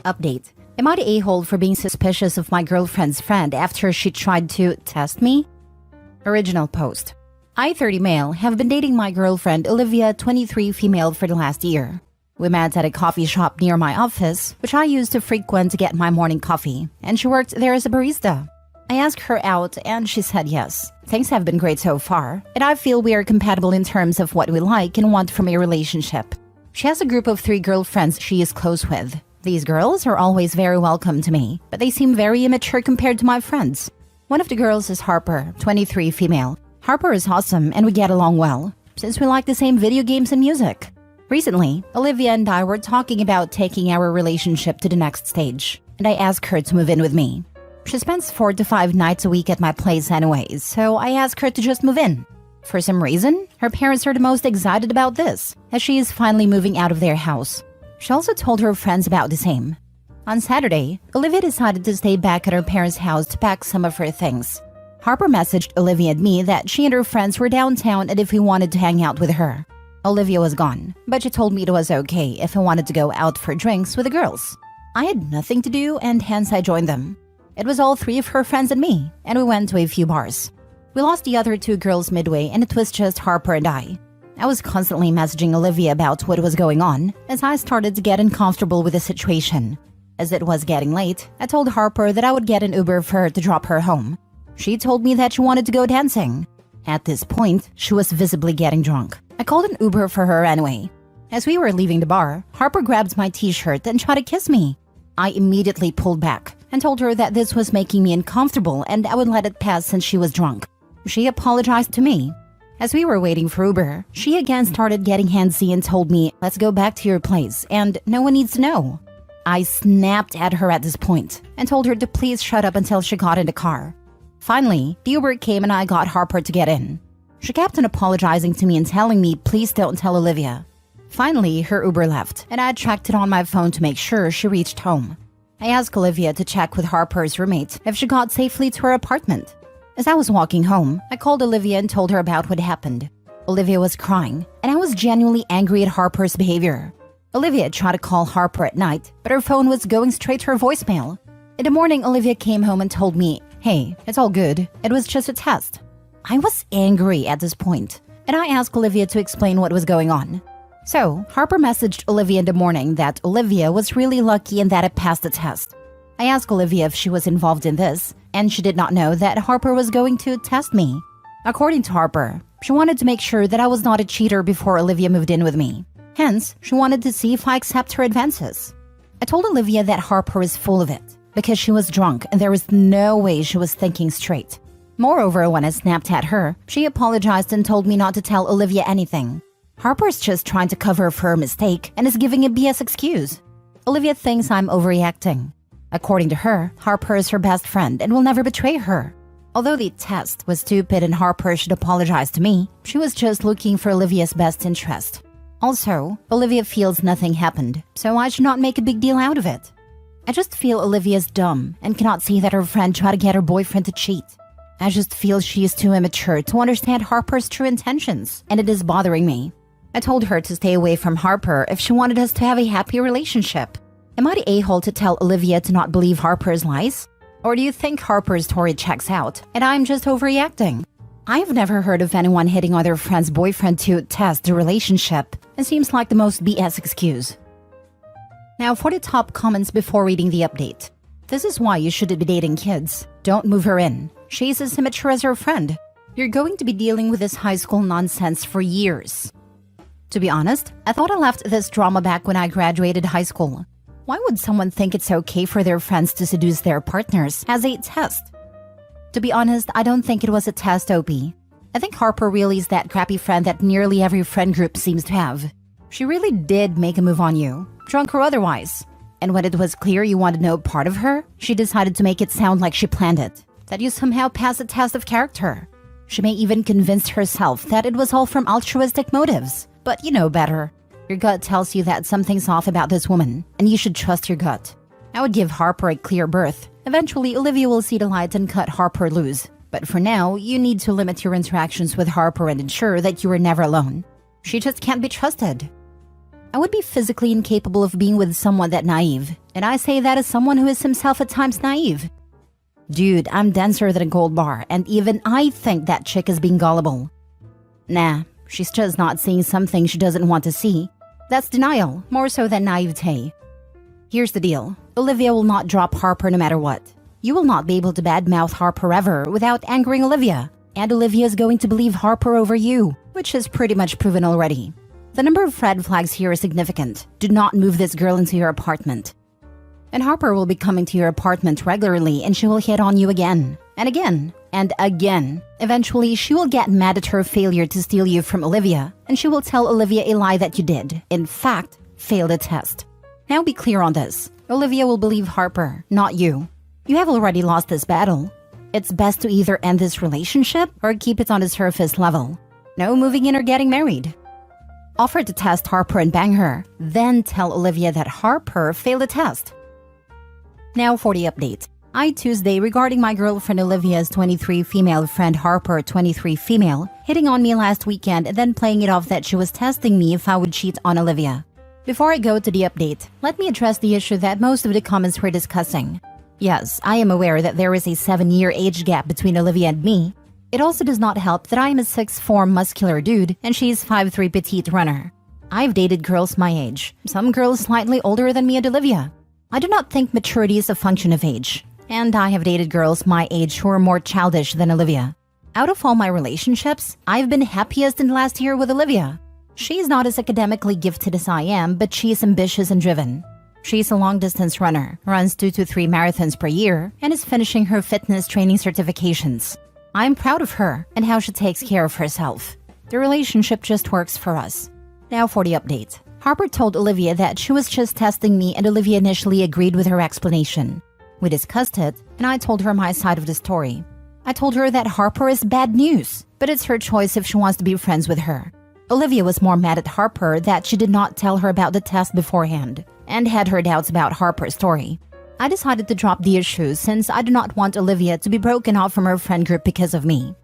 update. Am I the a-hole for being suspicious of my girlfriend's friend after she tried to test me? Original post. I, 30 male, have been dating my girlfriend Olivia, 23 female, for the last year. We met at a coffee shop near my office, which I used to frequent to get my morning coffee, and she worked there as a barista. I asked her out and she said yes. Things have been great so far, and I feel we are compatible in terms of what we like and want from a relationship. She has a group of 3 girlfriends she is close with. These girls are always very welcome to me, but they seem very immature compared to my friends. One of the girls is Harper, 23 female. Harper is awesome and we get along well, since we like the same video games and music. Recently, Olivia and I were talking about taking our relationship to the next stage, and I asked her to move in with me. She spends 4 to 5 nights a week at my place anyways, so I asked her to just move in. For some reason, her parents are the most excited about this, as she is finally moving out of their house. She also told her friends about the same. On Saturday, Olivia decided to stay back at her parents' house to pack some of her things. Harper messaged Olivia and me that she and her friends were downtown and if we wanted to hang out with her. Olivia was gone, but she told me it was okay if I wanted to go out for drinks with the girls. I had nothing to do and hence I joined them. It was all 3 of her friends and me, and we went to a few bars. We lost the other 2 girls midway and it was just Harper and I. I was constantly messaging Olivia about what was going on as I started to get uncomfortable with the situation. As it was getting late, I told Harper that I would get an Uber for her to drop her home. She told me that she wanted to go dancing. At this point, she was visibly getting drunk. I called an Uber for her anyway. As we were leaving the bar, Harper grabbed my t-shirt and tried to kiss me. I immediately pulled back and told her that this was making me uncomfortable and I would let it pass since she was drunk. She apologized to me. As we were waiting for Uber, she again started getting handsy and told me, "Let's go back to your place and no one needs to know." I snapped at her at this point and told her to please shut up until she got in the car. Finally, the Uber came and I got Harper to get in. She kept on apologizing to me and telling me please don't tell Olivia. Finally, her Uber left and I tracked it on my phone to make sure she reached home. I asked Olivia to check with Harper's roommate if she got safely to her apartment. As I was walking home, I called Olivia and told her about what happened. Olivia was crying and I was genuinely angry at Harper's behavior. Olivia tried to call Harper at night, but her phone was going straight to her voicemail. In the morning, Olivia came home and told me, "Hey, it's all good. It was just a test." I was angry at this point, and I asked Olivia to explain what was going on. So, Harper messaged Olivia in the morning that Olivia was really lucky and that it passed the test. I asked Olivia if she was involved in this, and she did not know that Harper was going to test me. According to Harper, she wanted to make sure that I was not a cheater before Olivia moved in with me. Hence, she wanted to see if I accept her advances. I told Olivia that Harper is full of it, because she was drunk and there was no way she was thinking straight. Moreover, when I snapped at her, she apologized and told me not to tell Olivia anything. Harper's just trying to cover for her mistake and is giving a BS excuse. Olivia thinks I'm overreacting. According to her, Harper is her best friend and will never betray her. Although the test was stupid and Harper should apologize to me, she was just looking for Olivia's best interest. Also, Olivia feels nothing happened, so I should not make a big deal out of it. I just feel Olivia's dumb and cannot see that her friend tried to get her boyfriend to cheat. I just feel she is too immature to understand Harper's true intentions, and it is bothering me. I told her to stay away from Harper if she wanted us to have a happy relationship. Am I the a-hole to tell Olivia to not believe Harper's lies? Or do you think Harper's story checks out, and I'm just overreacting? I've never heard of anyone hitting on their friend's boyfriend to test the relationship. It seems like the most BS excuse. Now for the top comments before reading the update. This is why you shouldn't be dating kids. Don't move her in. She's as immature as her friend. You're going to be dealing with this high school nonsense for years. To be honest, I thought I left this drama back when I graduated high school. Why would someone think it's okay for their friends to seduce their partners as a test? To be honest, I don't think it was a test, OP. I think Harper really is that crappy friend that nearly every friend group seems to have. She really did make a move on you, drunk or otherwise. And when it was clear you wanted no part of her, she decided to make it sound like she planned it, that you somehow passed a test of character. She may even convince herself that it was all from altruistic motives, but you know better. Your gut tells you that something's off about this woman, and you should trust your gut. I would give Harper a clear berth. Eventually, Olivia will see the light and cut Harper loose. But for now, you need to limit your interactions with Harper and ensure that you are never alone. She just can't be trusted. I would be physically incapable of being with someone that naive, and I say that as someone who is himself at times naive. Dude, I'm denser than a gold bar, and even I think that chick is being gullible. Nah, she's just not seeing something she doesn't want to see. That's denial, more so than naivete. Here's the deal. Olivia will not drop Harper no matter what. You will not be able to badmouth Harper ever without angering Olivia. And Olivia is going to believe Harper over you, which is pretty much proven already. The number of red flags here is significant. Do not move this girl into your apartment. And Harper will be coming to your apartment regularly, and she will hit on you again, and again, and again. Eventually, she will get mad at her failure to steal you from Olivia, and she will tell Olivia a lie that you did, in fact, failed a test. Now be clear on this. Olivia will believe Harper, not you. You have already lost this battle. It's best to either end this relationship or keep it on the surface level. No moving in or getting married. Offer to test Harper and bang her, then tell Olivia that Harper failed a test. Now for the update. Tuesday regarding my girlfriend Olivia's 23 female friend Harper 23 female hitting on me last weekend and then playing it off that she was testing me if I would cheat on Olivia. Before I go to the update, let me address the issue that most of the comments were discussing. Yes, I am aware that there is a 7-year age gap between Olivia and me. It also does not help that I am a 6'4" muscular dude and she's 5'3" petite runner. I've dated girls my age, some girls slightly older than me and Olivia. I do not think maturity is a function of age, and I have dated girls my age who are more childish than Olivia. Out of all my relationships, I've been happiest in the last year with Olivia. She's not as academically gifted as I am, but she is ambitious and driven. She's a long-distance runner, runs 2 to 3 marathons per year, and is finishing her fitness training certifications. I'm proud of her and how she takes care of herself. The relationship just works for us. Now for the update. Harper told Olivia that she was just testing me and Olivia initially agreed with her explanation. We discussed it, and I told her my side of the story. I told her that Harper is bad news, but it's her choice if she wants to be friends with her. Olivia was more mad at Harper that she did not tell her about the test beforehand, and had her doubts about Harper's story. I decided to drop the issue since I do not want Olivia to be broken off from her friend group because of me.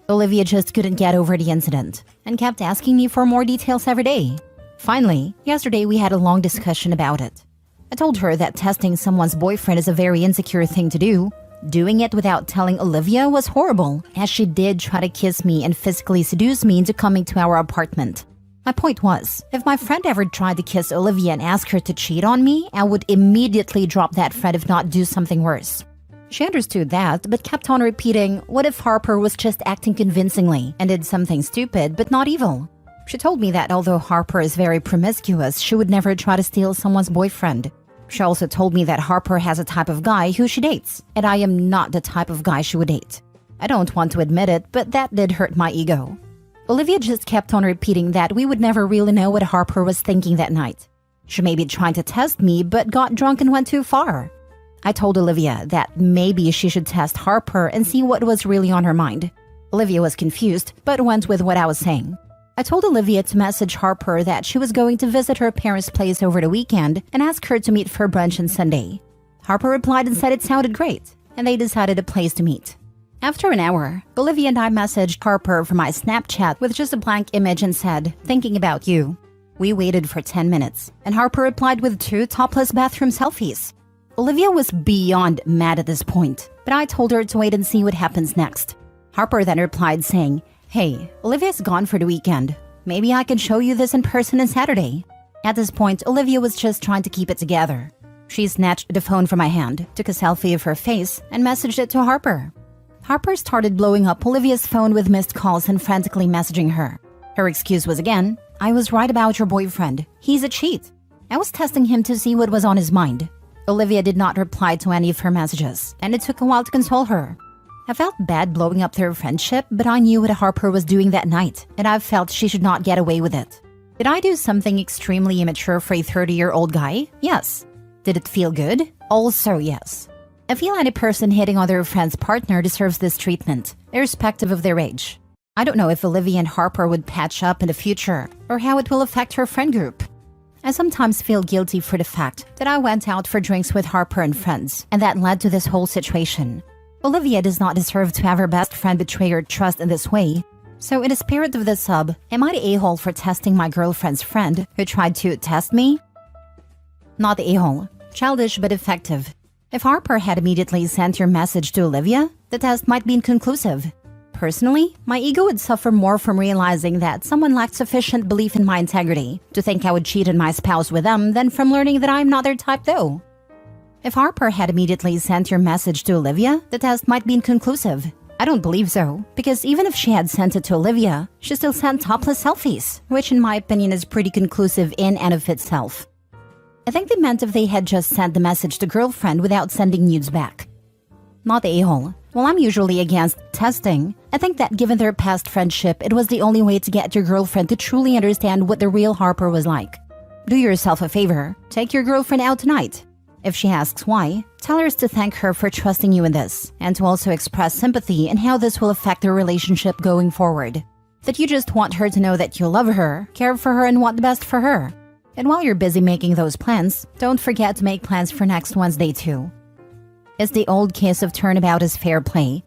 Olivia just couldn't get over the incident, and kept asking me for more details every day. Finally, yesterday we had a long discussion about it. I told her that testing someone's boyfriend is a very insecure thing to do. Doing it without telling Olivia was horrible, as she did try to kiss me and physically seduce me into coming to our apartment. My point was, if my friend ever tried to kiss Olivia and ask her to cheat on me, I would immediately drop that friend if not do something worse. She understood that, but kept on repeating, what if Harper was just acting convincingly and did something stupid but not evil? She told me that although Harper is very promiscuous, she would never try to steal someone's boyfriend. She also told me that Harper has a type of guy who she dates, and I am not the type of guy she would date. I don't want to admit it, but that did hurt my ego. Olivia just kept on repeating that we would never really know what Harper was thinking that night. She may be trying to test me, but got drunk and went too far. I told Olivia that maybe she should test Harper and see what was really on her mind. Olivia was confused, but went with what I was saying. I told Olivia to message Harper that she was going to visit her parents' place over the weekend and ask her to meet for brunch on Sunday. Harper replied and said it sounded great, and they decided a place to meet. After an hour, Olivia and I messaged Harper from my Snapchat with just a blank image and said, "Thinking about you." We waited for 10 minutes, and Harper replied with 2 topless bathroom selfies. Olivia was beyond mad at this point, but I told her to wait and see what happens next. Harper then replied saying, "Hey, Olivia's gone for the weekend. Maybe I can show you this in person on Saturday." At this point, Olivia was just trying to keep it together. She snatched the phone from my hand, took a selfie of her face, and messaged it to Harper. Harper started blowing up Olivia's phone with missed calls and frantically messaging her. Her excuse was again, "I was right about your boyfriend. He's a cheat. I was testing him to see what was on his mind." Olivia did not reply to any of her messages, and it took a while to console her. I felt bad blowing up their friendship, but I knew what Harper was doing that night, and I felt she should not get away with it. Did I do something extremely immature for a 30-year-old guy? Yes. Did it feel good? Also yes. I feel any person hitting on their friend's partner deserves this treatment, irrespective of their age. I don't know if Olivia and Harper would patch up in the future, or how it will affect her friend group. I sometimes feel guilty for the fact that I went out for drinks with Harper and friends, and that led to this whole situation. Olivia does not deserve to have her best friend betray her trust in this way. So in the spirit of the sub, am I the a-hole for testing my girlfriend's friend who tried to test me? Not the a-hole. Childish but effective. If Harper had immediately sent your message to Olivia, the test might be inconclusive. Personally, my ego would suffer more from realizing that someone lacked sufficient belief in my integrity to think I would cheat on my spouse with them than from learning that I'm not their type though. If Harper had immediately sent your message to Olivia, the test might be inconclusive. I don't believe so, because even if she had sent it to Olivia, she still sent topless selfies, which in my opinion is pretty conclusive in and of itself. I think they meant if they had just sent the message to girlfriend without sending nudes back. Not the a-hole. While I'm usually against testing, I think that given their past friendship, it was the only way to get your girlfriend to truly understand what the real Harper was like. Do yourself a favor. Take your girlfriend out tonight. If she asks why, tell her to thank her for trusting you in this, and to also express sympathy in how this will affect their relationship going forward. That you just want her to know that you love her, care for her, and want the best for her. And while you're busy making those plans, don't forget to make plans for next Wednesday too. It's the old case of turnabout is fair play.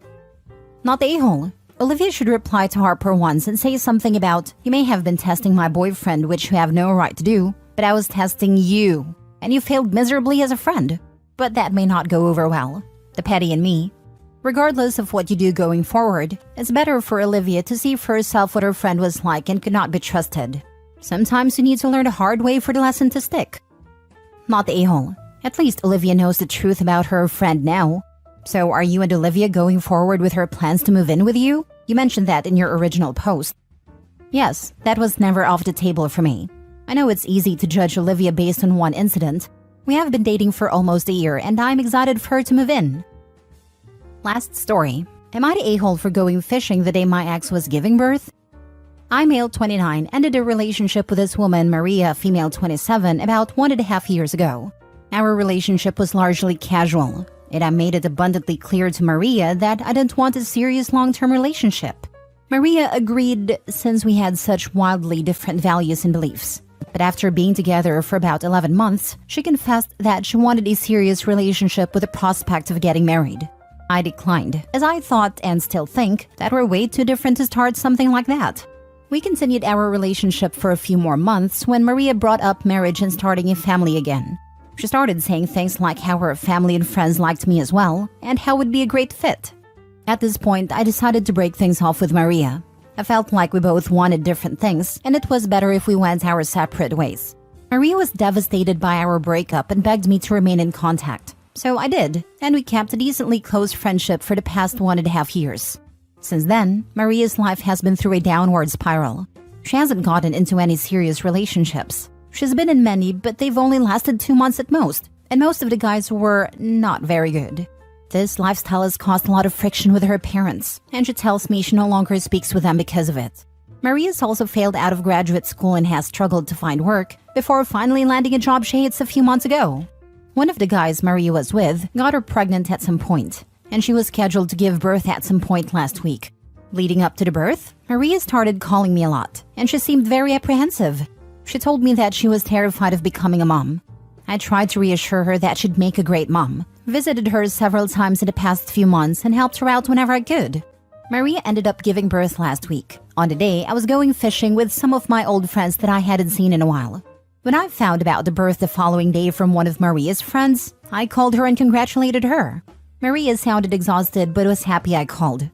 Not the a-hole. Olivia should reply to Harper once and say something about, you may have been testing my boyfriend, which you have no right to do, but I was testing you, and you failed miserably as a friend. But that may not go over well. The petty in me. Regardless of what you do going forward, it's better for Olivia to see for herself what her friend was like and could not be trusted. Sometimes you need to learn the hard way for the lesson to stick. Not the a-hole. At least Olivia knows the truth about her friend now. So are you and Olivia going forward with her plans to move in with you? You mentioned that in your original post. Yes, that was never off the table for me. I know it's easy to judge Olivia based on one incident. We have been dating for almost a year and I'm excited for her to move in. Last story. Am I the a-hole for going fishing the day my ex was giving birth? I, male 29, ended a relationship with this woman, Maria, female 27, about 1.5 years ago. Our relationship was largely casual, and I made it abundantly clear to Maria that I didn't want a serious long-term relationship. Maria agreed since we had such wildly different values and beliefs. But after being together for about 11 months, she confessed that she wanted a serious relationship with the prospect of getting married. I declined, as I thought and still think that we're way too different to start something like that. We continued our relationship for a few more months when Maria brought up marriage and starting a family again. She started saying things like how her family and friends liked me as well, and how it would be a great fit. At this point, I decided to break things off with Maria. I felt like we both wanted different things, and it was better if we went our separate ways. Maria was devastated by our breakup and begged me to remain in contact. So I did, and we kept a decently close friendship for the past 1.5 years. Since then, Maria's life has been through a downward spiral. She hasn't gotten into any serious relationships. She's been in many, but they've only lasted 2 months at most, and most of the guys were not very good. This lifestyle has caused a lot of friction with her parents, and she tells me she no longer speaks with them because of it. Maria's also failed out of graduate school and has struggled to find work before finally landing a job she hates a few months ago. One of the guys Maria was with got her pregnant at some point, and she was scheduled to give birth at some point last week. Leading up to the birth, Maria started calling me a lot, and she seemed very apprehensive. She told me that she was terrified of becoming a mom. I tried to reassure her that she'd make a great mom, visited her several times in the past few months, and helped her out whenever I could. Maria ended up giving birth last week. On the day, I was going fishing with some of my old friends that I hadn't seen in a while. When I found about the birth the following day from one of Maria's friends, I called her and congratulated her. Maria sounded exhausted but was happy I called.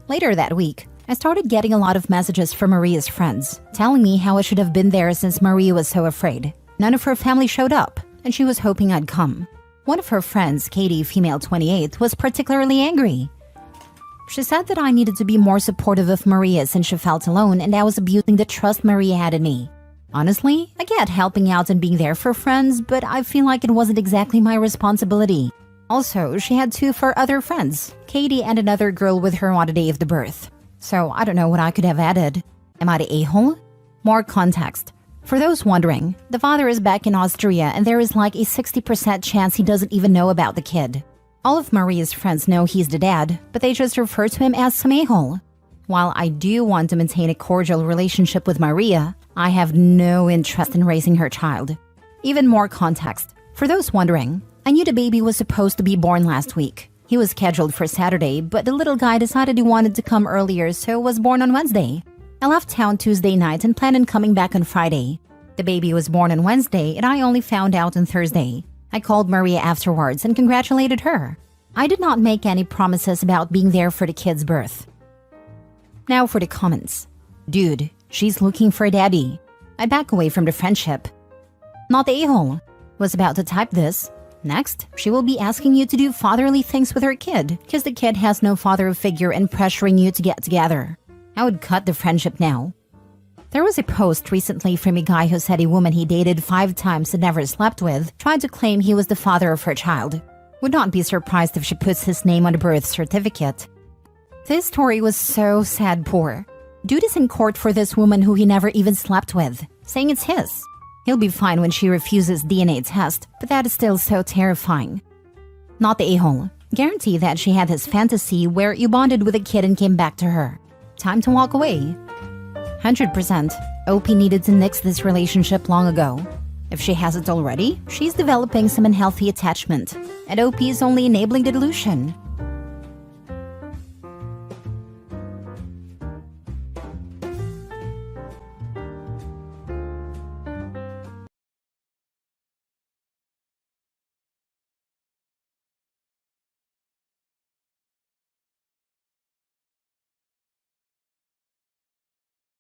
Later that week, I started getting a lot of messages from Maria's friends, telling me how I should have been there since Maria was so afraid. None of her family showed up, and she was hoping I'd come. One of her friends, Katie, female 28, was particularly angry. She said that I needed to be more supportive of Maria since she felt alone and I was abusing the trust Maria had in me. Honestly, I get helping out and being there for friends, but I feel like it wasn't exactly my responsibility. Also, she had 2 of her other friends, Katie and another girl with her on the day of the birth. So I don't know what I could have added. Am I the a-hole? More context. For those wondering, the father is back in Austria and there is like a 60% chance he doesn't even know about the kid. All of Maria's friends know he's the dad, but they just refer to him as some a-hole. While I do want to maintain a cordial relationship with Maria, I have no interest in raising her child. Even more context. For those wondering, I knew the baby was supposed to be born last week. He was scheduled for Saturday, but the little guy decided he wanted to come earlier, so was born on Wednesday. I left town Tuesday night and planned on coming back on Friday. The baby was born on Wednesday and I only found out on Thursday. I called Maria afterwards and congratulated her. I did not make any promises about being there for the kid's birth. Now for the comments. Dude, she's looking for a daddy. I back away from the friendship. Not the a-hole. Was about to type this. Next, she will be asking you to do fatherly things with her kid because the kid has no father figure and pressuring you to get together. I would cut the friendship now. There was a post recently from a guy who said a woman he dated 5 times and never slept with tried to claim he was the father of her child. Would not be surprised if she puts his name on the birth certificate. This story was so sad poor. Dude is in court for this woman who he never even slept with, saying it's his. He'll be fine when she refuses DNA test, but that is still so terrifying. Not the a-hole. Guarantee that she had this fantasy where you bonded with a kid and came back to her. Time to walk away. 100%. OP needed to nix this relationship long ago. If she hasn't already, she's developing some unhealthy attachment, and OP is only enabling the delusion.